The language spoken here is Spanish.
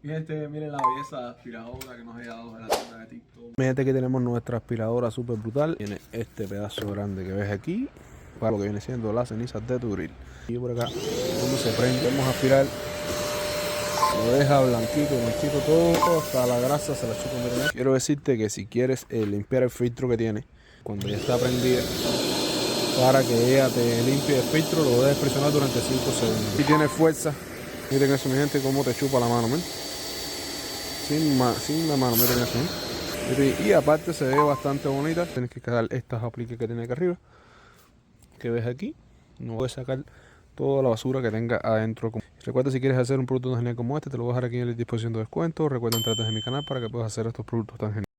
Mi gente, miren la belleza de aspiradora que nos ha llegado de la tienda de TikTok. Mi gente, aquí tenemos nuestra aspiradora super brutal. Tiene este pedazo grande que ves aquí para lo que viene siendo las cenizas de tu grill. Y por acá, cuando se prende, vamos a aspirar. Lo deja blanquito, todo hasta la grasa se la chupa. Miren. Quiero decirte que si quieres limpiar el filtro que tiene, cuando ya está prendida, para que ella te limpie el filtro, lo debes presionar durante 5 segundos. Y tiene fuerza. Miren eso, mi gente, cómo te chupa la mano, ¿ven? Sin la mano, miren eso, ¿eh? Y aparte se ve bastante bonita. Tienes que cargar estas apliques que tiene acá arriba, que ves aquí. No puedes sacar toda la basura que tenga adentro. Recuerda, si quieres hacer un producto tan genial como este, te lo voy a dejar aquí en la disposición de descuento. Recuerda entrarte en mi canal para que puedas hacer estos productos tan geniales.